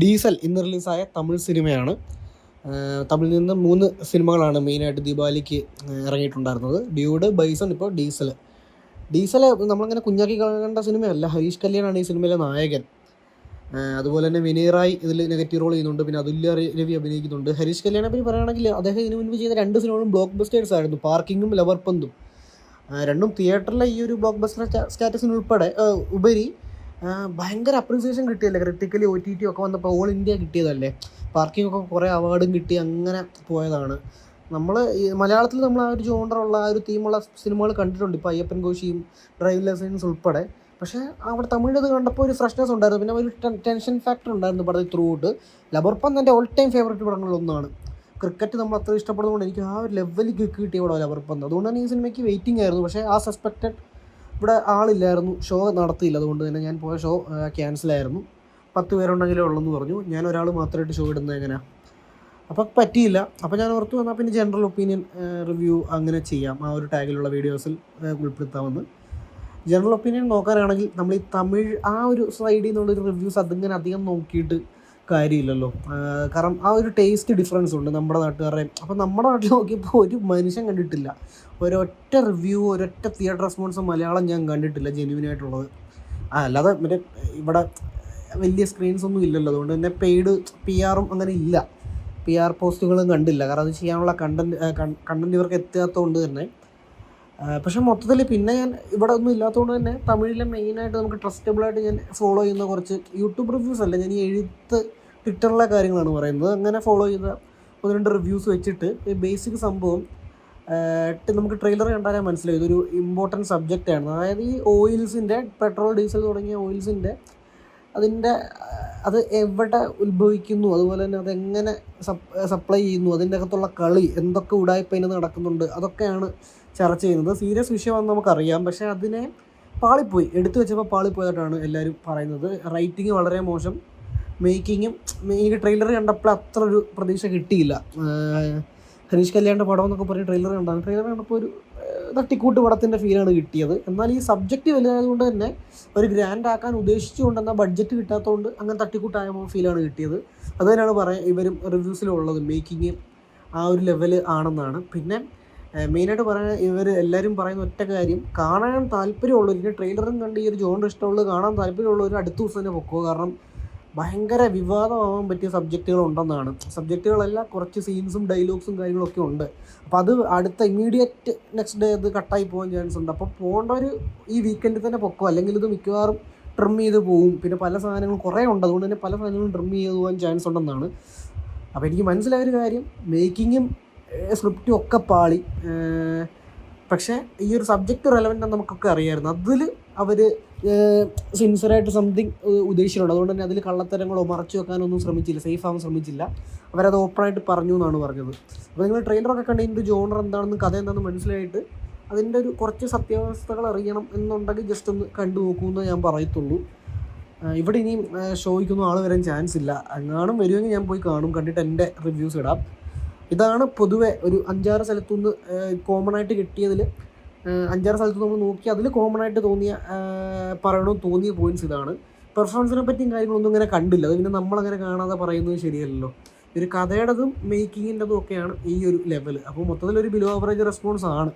Diesel ഇന്ന് റിലീസായ തമിഴ് സിനിമയാണ്. തമിഴിൽ നിന്ന് 3 സിനിമകളാണ് മെയിനായിട്ട് ദീപാവലിക്ക് ഇറങ്ങിയിട്ടുണ്ടായിരുന്നത്. ഡ്യൂഡ്, ബൈസൺ, ഇപ്പോൾ ഡീസൽ നമ്മളങ്ങനെ കുഞ്ഞാക്കി കണ്ട സിനിമയല്ല. ഹരീഷ് കല്യാണാണ് ഈ സിനിമയിലെ നായകൻ. അതുപോലെ തന്നെ വിനയ് റായ് ഇതിൽ നെഗറ്റീവ് റോൾ ചെയ്യുന്നുണ്ട്. പിന്നെ അതുല്യ രവി അഭിനയിക്കുന്നുണ്ട്. ഹരീഷ് കല്യാണെ പറ്റി പറയുകയാണെങ്കിൽ അദ്ദേഹം ഇതിനു മുൻപ് ചെയ്ത 2 സിനിമകളും ബ്ലോക്ക് ബസ്റ്റേഴ്സ് ആയിരുന്നു. പാർക്കിങ്ങും ലവർപന്തും. രണ്ടും തിയേറ്ററിലെ ഈ ഒരു ബ്ലോക്ക് ബസ്റ്റർ സ്റ്റാറ്റസിനുൾപ്പെടെ ഉപരി ഭയങ്കര അപ്രീസിയേഷൻ കിട്ടിയല്ലേ. ക്രിട്ടിക്കലി OTT ഒക്കെ വന്നപ്പോൾ ഓൾ ഇന്ത്യ കിട്ടിയതല്ലേ. പാർക്കിംഗ് ഒക്കെ കുറേ അവാർഡും കിട്ടി അങ്ങനെ പോയതാണ്. നമ്മൾ മലയാളത്തിൽ നമ്മൾ ആ ഒരു ജോണറുള്ള ആ ഒരു തീമുള്ള സിനിമകൾ കണ്ടിട്ടുണ്ട്. ഇപ്പോൾ അയ്യപ്പൻ കോശിയും ഡ്രൈവിംഗ് ലൈസൻസ് ഉൾപ്പെടെ. പക്ഷേ അവിടെ തമിഴിൽ കണ്ടപ്പോൾ ഒരു ഫ്രഷ്നെസ് ഉണ്ടായിരുന്നു. പിന്നെ ഒരു ടെൻഷൻ ഫാക്ടർ ഉണ്ടായിരുന്നു പടത്തിൽ ത്രൂ ഔട്ട്. ലബർപന്ത് എൻ്റെ ഓൾ ടൈം ഫേവറേറ്റ് പടങ്ങളിലൊന്നാണ്. ക്രിക്കറ്റ് നമ്മൾ അത്ര ഇഷ്ടപ്പെടുന്നതുകൊണ്ട് എനിക്ക് ആ ഒരു ലെവലിൽ കിട്ടിയ പടം ലബർപന്ത്. അതുകൊണ്ട് തന്നെ ഈ സിനിമയ്ക്ക് വെയിറ്റിംഗ് ആയിരുന്നു. പക്ഷേ ആ സസ്പെക്റ്റഡ് ഇവിടെ ആളില്ലായിരുന്നു, ഷോ നടത്തിയില്ല. അതുകൊണ്ട് തന്നെ ഞാൻ പോയ ഷോ ക്യാൻസലായിരുന്നു. 10 പേരുണ്ടെങ്കിലേ ഉള്ളെന്ന് പറഞ്ഞു. ഞാൻ ഒരാൾ മാത്രമായിട്ട് ഷോ ഇടുന്നത് എങ്ങനെയാണ്, അപ്പോൾ പറ്റിയില്ല. അപ്പോൾ ഞാൻ ഓർത്തു വന്നാൽ പിന്നെ ജനറൽ ഒപ്പീനിയൻ റിവ്യൂ അങ്ങനെ ചെയ്യാം, ആ ഒരു ടാഗിലുള്ള വീഡിയോസിൽ ഉൾപ്പെടുത്താമെന്ന്. ജനറൽ ഒപ്പീനിയൻ നോക്കാനാണെങ്കിൽ നമ്മൾ ഈ തമിഴ് ആ ഒരു സൈഡിൽ നിന്നുള്ളൊരു റിവ്യൂസ് അതിങ്ങനെ അധികം നോക്കിയിട്ട് കാര്യമില്ലല്ലോ. കാരണം ആ ഒരു ടേസ്റ്റ് ഡിഫറൻസ് ഉണ്ട് നമ്മുടെ നാട്ടുകാരുടെ. അപ്പോൾ നമ്മുടെ നാട്ടിൽ നോക്കിയപ്പോൾ ഒരു മനുഷ്യൻ കണ്ടിട്ടില്ല, ഒരൊറ്റ റിവ്യൂ, ഒരൊറ്റ തിയേറ്റർ റെസ്പോൺസ് മലയാളം ഞാൻ കണ്ടിട്ടില്ല ജെന്യുവിനായിട്ടുള്ളത്. അല്ലാതെ മറ്റേ ഇവിടെ വലിയ സ്ക്രീൻസ് ഒന്നും ഇല്ലല്ലോ. അതുകൊണ്ട് തന്നെ പെയ്ഡ് PR അങ്ങനെ ഇല്ല, PR പോസ്റ്റുകളും കണ്ടില്ല. കാരണം അത് ചെയ്യാനുള്ള കണ്ടൻറ്റ് ഇവർക്ക് എത്താത്തതുകൊണ്ട് തന്നെ. പക്ഷേ മൊത്തത്തിൽ പിന്നെ ഞാൻ ഇവിടെ ഒന്നും ഇല്ലാത്തതുകൊണ്ട് തന്നെ തമിഴിലെ മെയിനായിട്ട് നമുക്ക് ട്രസ്റ്റബിളായിട്ട് ഞാൻ ഫോളോ ചെയ്യുന്ന കുറച്ച് യൂട്യൂബ് റിവ്യൂസ് അല്ല, ഞാൻ ഈ ട്വിറ്ററിലെ കാര്യങ്ങളാണ് പറയുന്നത്. അങ്ങനെ ഫോളോ ചെയ്ത 1-2 റിവ്യൂസ് വെച്ചിട്ട് ബേസിക് സംഭവം നമുക്ക് ട്രെയിലർ കണ്ടാലേ മനസ്സിലായി ഇതൊരു ഇമ്പോർട്ടൻറ്റ് സബ്ജക്റ്റാണ്. അതായത് ഈ ഓയിൽസിൻ്റെ, പെട്രോൾ ഡീസൽ തുടങ്ങിയ ഓയിൽസിൻ്റെ അത് എവിടെ ഉത്ഭവിക്കുന്നു, അതുപോലെ തന്നെ അതെങ്ങനെ സപ്ലൈ ചെയ്യുന്നു, അതിൻ്റെ അകത്തുള്ള കളി, എന്തൊക്കെ ഉടായ്പ അതിന് നടക്കുന്നുണ്ട്, അതൊക്കെയാണ് ചർച്ച ചെയ്യുന്നത്. സീരിയസ് വിഷയമാണെന്ന് നമുക്കറിയാം. പക്ഷേ അതിനെ പാളിപ്പോയി, എടുത്തു വെച്ചപ്പോൾ പാളിപ്പോയതായിട്ടാണ് എല്ലാവരും പറയുന്നത്. റൈറ്റിങ് വളരെ മോശം, മേക്കിങ്ങും ഈ ട്രെയിലർ കണ്ടപ്പോൾ അത്ര ഒരു പ്രതീക്ഷ കിട്ടിയില്ല. ഹരീഷ് കല്യാണിൻ്റെ പടം എന്നൊക്കെ പറഞ്ഞ് ട്രെയിലർ കണ്ടപ്പോൾ ഒരു തട്ടിക്കൂട്ട് പടത്തിൻ്റെ ഫീലാണ് കിട്ടിയത്. എന്നാൽ ഈ സബ്ജക്റ്റ് വലുതായതുകൊണ്ട് തന്നെ ഒരു ഗ്രാൻഡ് ആക്കാൻ ഉദ്ദേശിച്ചുകൊണ്ടെന്നാൽ ബഡ്ജറ്റ് കിട്ടാത്തതുകൊണ്ട് അങ്ങനെ തട്ടിക്കൂട്ടായ ഫീലാണ് കിട്ടിയത്. അത് തന്നെയാണ് ഇവരും റിവ്യൂസിലുള്ളത്. മേക്കിങ് ആ ഒരു ലെവൽ ആണെന്നാണ്. പിന്നെ മെയിനായിട്ട് പറയാൻ ഇവർ എല്ലാവരും പറയുന്ന ഒറ്റ കാര്യം, കാണാൻ താല്പര്യമുള്ളവർ, ഇതിൻ്റെ ട്രെയിലറും കണ്ട് ഈ ഒരു ജോണർ ഇഷ്ടമുള്ളത് കാണാൻ താല്പര്യമുള്ളവർ അടുത്ത ദിവസം തന്നെ പൊക്കോ. കാരണം ഭയങ്കര വിവാദമാവാൻ പറ്റിയ സബ്ജക്റ്റുകളുണ്ടെന്നാണ്. സബ്ജക്റ്റുകളെല്ലാം കുറച്ച് സീൻസും ഡയലോഗ്സും കാര്യങ്ങളൊക്കെ ഉണ്ട്. അപ്പോൾ അത് അടുത്ത ഇമ്മീഡിയറ്റ് നെക്സ്റ്റ് ഡേ അത് കട്ടായി പോകാൻ ചാൻസ് ഉണ്ട്. അപ്പോൾ പോകേണ്ടവർ ഈ വീക്കെൻഡിൽ തന്നെ പൊക്കോ, അല്ലെങ്കിൽ ഇത് മിക്കവാറും ട്രിം ചെയ്ത് പോവും. പിന്നെ പല സാധനങ്ങളും കുറേ ഉണ്ട്, അതുകൊണ്ട് തന്നെ പല സാധനങ്ങളും ട്രിം ചെയ്ത് പോകാൻ ചാൻസ് ഉണ്ടെന്നാണ്. അപ്പോൾ എനിക്ക് മനസ്സിലായൊരു കാര്യം, മേക്കിങ്ങും സ്ക്രിപ്റ്റും ഒക്കെ പാളി. പക്ഷേ ഈ ഒരു സബ്ജക്റ്റ് റെലവൻ്റ് എന്ന് നമുക്കൊക്കെ അറിയാമായിരുന്നു. അതിൽ അവർ സിൻസിയറായിട്ട് സംതിങ് ഉദ്ദേശിച്ചിട്ടുണ്ട്. അതുകൊണ്ട് തന്നെ അതിൽ കള്ളത്തരങ്ങളോ മറച്ചു വെക്കാനൊന്നും ശ്രമിച്ചില്ല, സേഫ് ആവാൻ ശ്രമിച്ചില്ല. അവരത് ഓപ്പണായിട്ട് പറഞ്ഞു എന്നാണ് പറഞ്ഞത്. അപ്പോൾ നിങ്ങൾ ട്രെയിലറൊക്കെ കണ്ട് ഇതിൻ്റെ ജോണർ എന്താണെന്നും കഥ എന്താണെന്ന് മനസ്സിലായിട്ട് അതിൻ്റെ ഒരു കുറച്ച് സത്യാവസ്ഥകൾ അറിയണം എന്നുണ്ടെങ്കിൽ ജസ്റ്റ് ഒന്ന് കണ്ടു നോക്കുമെന്ന് ഞാൻ പറയത്തുള്ളൂ. ഇവിടെ ഇനിയും ഷോയ്ക്കൊന്നും ആൾ വരാൻ ചാൻസ് ഇല്ല. എങ്ങാനും വരുമെങ്കിൽ ഞാൻ പോയി കാണും, കണ്ടിട്ട് എൻ്റെ റിവ്യൂസ് ഇടാം. ഇതാണ് പൊതുവെ ഒരു 5-6 സ്ഥലത്തുനിന്ന് കോമൺ ആയിട്ട് കിട്ടിയതിൽ 5-6 സ്ഥലത്ത് നമ്മൾ നോക്കി അതിൽ കോമൺ ആയിട്ട് പറയണമെന്ന് തോന്നിയ പോയിൻറ്റ്സ് ഇതാണ്. പെർഫോമൻസിനെ പറ്റിയും കാര്യങ്ങളൊന്നും ഇങ്ങനെ കണ്ടില്ല. അത് പിന്നെ നമ്മളങ്ങനെ കാണാതെ പറയുന്നത് ശരിയല്ലല്ലോ. ഒരു കഥയുടേതും മേക്കിങ്ങിൻ്റെതും ഒക്കെയാണ് ഈ ഒരു ലെവൽ. അപ്പോൾ മൊത്തത്തിലൊരു ബിലോ ആവറേജ് റെസ്പോൺസ് ആണ്.